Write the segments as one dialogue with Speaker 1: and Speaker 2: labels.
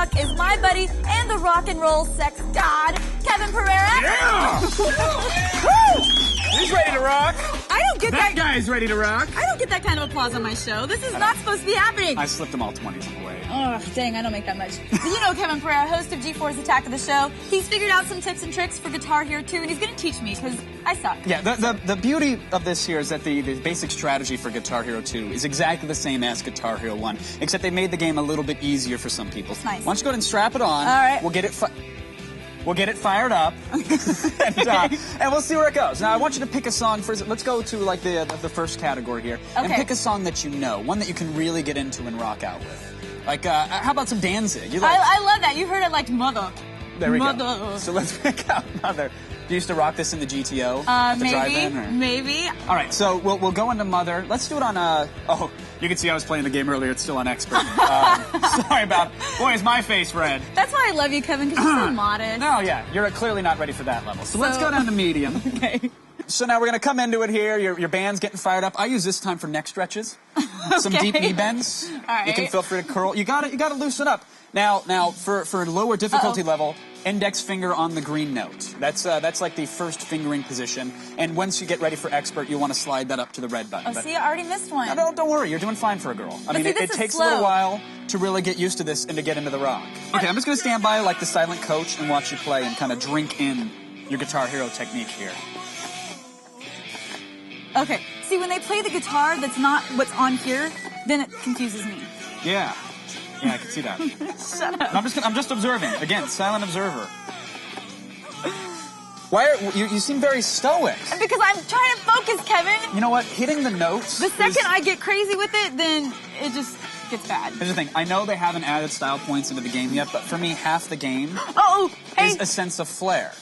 Speaker 1: rock is my buddy and the rock and roll sex god, Kevin Pereira.
Speaker 2: Yeah! He's ready to rock.
Speaker 1: I don't get
Speaker 2: That guy's ready to rock.
Speaker 1: I don't get that kind of applause on my show. This is not supposed to be happening.
Speaker 2: I slipped them all 20s on the way.
Speaker 1: Oh, dang, I don't make that much. You know Kevin Pereira, host of G4's Attack of the Show. He's figured out some tips and tricks for Guitar Hero 2, and he's going to teach me, because I suck.
Speaker 2: Yeah, the beauty of this here is that the basic strategy for Guitar Hero 2 is exactly the same as Guitar Hero 1, except they made the game a little bit easier for some people.
Speaker 1: Nice.
Speaker 2: Why don't you go ahead and strap it on?
Speaker 1: All right.
Speaker 2: We'll get it fired up, and we'll see where it goes. Now, I want you to pick a song first. Let's go to like the first category here, and pick a song that you know, one that you can really get into and rock out with. Like, how about some Danzig? You like?
Speaker 1: I love that. You heard it like Mother.
Speaker 2: There we
Speaker 1: Mother.
Speaker 2: go. So let's pick out Mother. Do you used to rock this in the GTO?
Speaker 1: Maybe.
Speaker 2: Drive-in, or?
Speaker 1: Maybe.
Speaker 2: All right, so we'll go into Mother. Let's do it on oh, you can see I was playing the game earlier. It's still on Expert. Sorry about. Boy, is my face red.
Speaker 1: That's why I love you, Kevin, because you're so modest.
Speaker 2: No, yeah, you're clearly not ready for that level. So let's go down to medium.
Speaker 1: Okay.
Speaker 2: So now we're gonna come into it here. Your band's getting fired up. I use this time for neck stretches. Some deep knee bends.
Speaker 1: All right.
Speaker 2: You can feel free to curl. You gotta loosen up. Now for a lower difficulty level, index finger on the green note. That's like the first fingering position. And once you get ready for Expert, you want to slide that up to the red button.
Speaker 1: Oh, see, I already missed one.
Speaker 2: No, don't worry. You're doing fine for a girl. I mean, it takes a little while to really get used to this and to get into the rock. Okay, I'm just gonna stand by like the silent coach and watch you play and kind of drink in your Guitar Hero technique here.
Speaker 1: Okay. See, when they play the guitar that's not what's on here, then it confuses me.
Speaker 2: Yeah. Yeah, I can see that.
Speaker 1: Shut up.
Speaker 2: No, I'm just observing. Again, silent observer. Why are you seem very stoic?
Speaker 1: Because I'm trying to focus, Kevin.
Speaker 2: You know what? Hitting the notes.
Speaker 1: The second I get crazy with it, then it just gets bad.
Speaker 2: Here's the thing. I know they haven't added style points into the game yet, but for me, half the game is a sense of flair.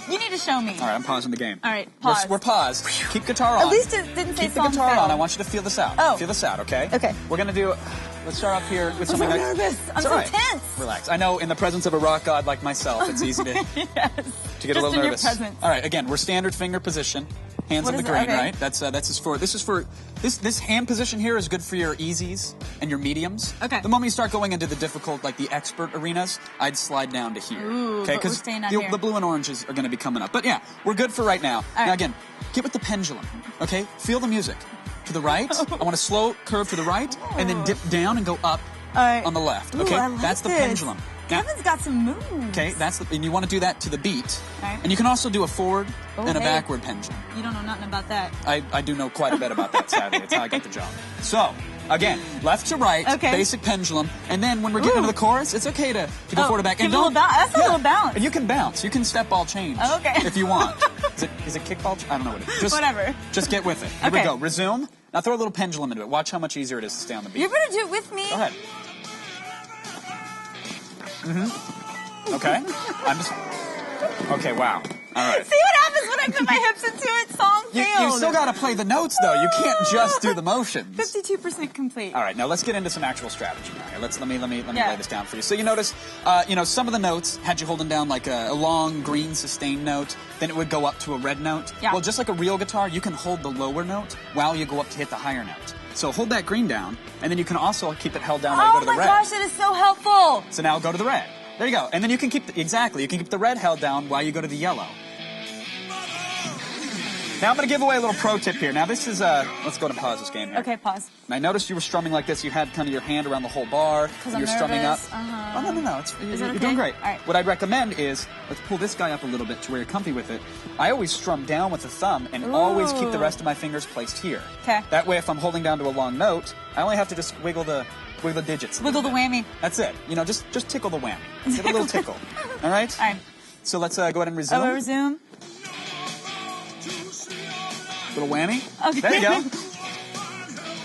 Speaker 1: You need to show me.
Speaker 2: All right, I'm pausing the game.
Speaker 1: All right, pause.
Speaker 2: We're paused. Keep guitar on.
Speaker 1: At least it didn't say
Speaker 2: Keep the guitar
Speaker 1: fail.
Speaker 2: on. I want you to feel this out.
Speaker 1: Oh.
Speaker 2: Feel this out, okay?
Speaker 1: Okay.
Speaker 2: We're going to do... Let's start off here with something
Speaker 1: I'm so nervous. I'm so tense.
Speaker 2: Relax. I know in the presence of a rock god like myself, it's easy to, to get a little nervous.
Speaker 1: Your presence.
Speaker 2: All right, again, we're standard finger position. Hands on the green, right? This hand position here is good for your easies and your mediums.
Speaker 1: Okay.
Speaker 2: The moment you start going into the difficult, like the expert arenas, I'd slide down to here.
Speaker 1: Ooh,
Speaker 2: okay,
Speaker 1: because
Speaker 2: the blue and oranges are going to be coming up. But yeah, we're good for right now. Now again, get with the pendulum. Okay, feel the music. To the right, I want a slow curve to the right, and then dip down and go up on the left. Okay, that's the pendulum.
Speaker 1: Now, Kevin's got some moves.
Speaker 2: Okay, and you want to do that to the beat.
Speaker 1: Okay.
Speaker 2: And you can also do a forward and a backward pendulum.
Speaker 1: You don't know nothing about that.
Speaker 2: I do know quite a bit about that, sadly. That's how I got the job. So, again, left to right, basic pendulum, and then when we're getting into the chorus, it's okay to go forward and back.
Speaker 1: And don't bounce. That's a little bounce.
Speaker 2: And you can bounce. You can step ball change.
Speaker 1: Okay.
Speaker 2: If you want. Is it kick ball? I don't know what it is.
Speaker 1: Whatever.
Speaker 2: Just get with it. Here we go. Resume. Now throw a little pendulum into it. Watch how much easier it is to stay on the beat.
Speaker 1: You're going to do it with me.
Speaker 2: Go ahead. Okay. Okay, wow. All right.
Speaker 1: See what happens when I put my hips into it? Song failed.
Speaker 2: You still got to play the notes, though. You can't just do the motions.
Speaker 1: 52% complete.
Speaker 2: All right, now let's get into some actual strategy now. Here, let me lay this down for you. So you notice, some of the notes had you holding down like a long green sustained note, then it would go up to a red note.
Speaker 1: Yeah.
Speaker 2: Well, just like a real guitar, you can hold the lower note while you go up to hit the higher note. So hold that green down, and then you can also keep it held down while you go to the red.
Speaker 1: Oh my gosh, that is so helpful.
Speaker 2: So now go to the red. There you go. And then you can keep you can keep the red held down while you go to the yellow. Now I'm going to give away a little pro tip here. Now this is, let's go to pause this game here.
Speaker 1: Okay, pause.
Speaker 2: And I noticed you were strumming like this. You had kind of your hand around the whole bar.
Speaker 1: You're
Speaker 2: strumming up.
Speaker 1: Uh-huh.
Speaker 2: Oh, no. You're doing great.
Speaker 1: All right.
Speaker 2: What I'd recommend is, let's pull this guy up a little bit to where you're comfy with it. I always strum down with the thumb and always keep the rest of my fingers placed here.
Speaker 1: Okay.
Speaker 2: That way, if I'm holding down to a long note, I only have to just wiggle the digits.
Speaker 1: Wiggle the whammy.
Speaker 2: That's it. Just tickle the whammy. Get a little tickle. All right?
Speaker 1: All right.
Speaker 2: So let's go ahead and resume.
Speaker 1: Resume.
Speaker 2: Little whammy.
Speaker 1: Okay.
Speaker 2: There you go.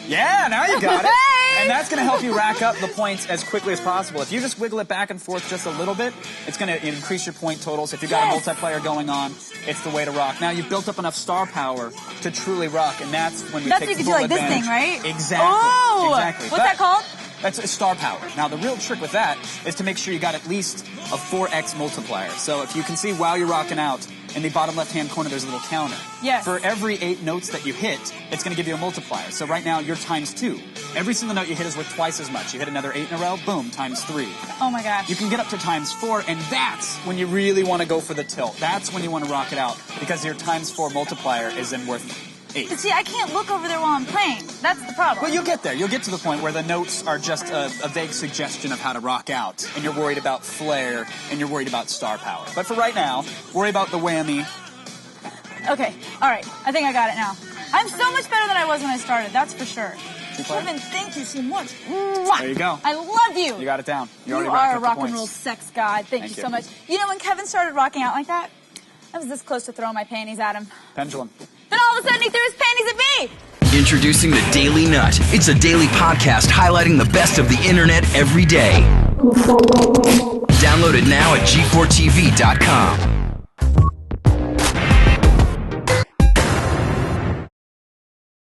Speaker 2: Yeah, now you got it.
Speaker 1: Hey!
Speaker 2: And that's going to help you rack up the points as quickly as possible. If you just wiggle it back and forth just a little bit, it's going to increase your point totals. If you've got a multiplayer going on, it's the way to rock. Now you've built up enough star power to truly rock, and that's when we take full advantage.
Speaker 1: That's what you can do like this thing, right?
Speaker 2: Exactly.
Speaker 1: Oh!
Speaker 2: Exactly.
Speaker 1: What's that called?
Speaker 2: That's a star power. Now, the real trick with that is to make sure you got at least a 4x multiplier. So if you can see while you're rocking out, in the bottom left-hand corner, there's a little counter.
Speaker 1: Yes.
Speaker 2: For every 8 notes that you hit, it's going to give you a multiplier. So right now, you're times 2. Every single note you hit is worth twice as much. You hit another 8 in a row, boom, times 3.
Speaker 1: Oh my gosh.
Speaker 2: You can get up to times 4, and that's when you really want to go for the tilt. That's when you want to rock it out, because your times 4 multiplier is then worth 8.
Speaker 1: But see, I can't look over there while I'm playing. That's the problem.
Speaker 2: Well, you'll get there. You'll get to the point where the notes are just a vague suggestion of how to rock out, and you're worried about flair, and you're worried about star power. But for right now, worry about the whammy.
Speaker 1: Okay, all right. I think I got it now. I'm so much better than I was when I started, that's for sure. Kevin, thank you so much. Mwah!
Speaker 2: There you go.
Speaker 1: I love you.
Speaker 2: You got it down.
Speaker 1: You are a rock and roll sex god. Thank you so much. You know, when Kevin started rocking out like that, I was this close to throwing my panties at him.
Speaker 2: Pendulum.
Speaker 1: Then all of a sudden he threw his panties at me.
Speaker 3: Introducing the Daily Nut. It's a daily podcast highlighting the best of the internet every day. Download it now at g4tv.com.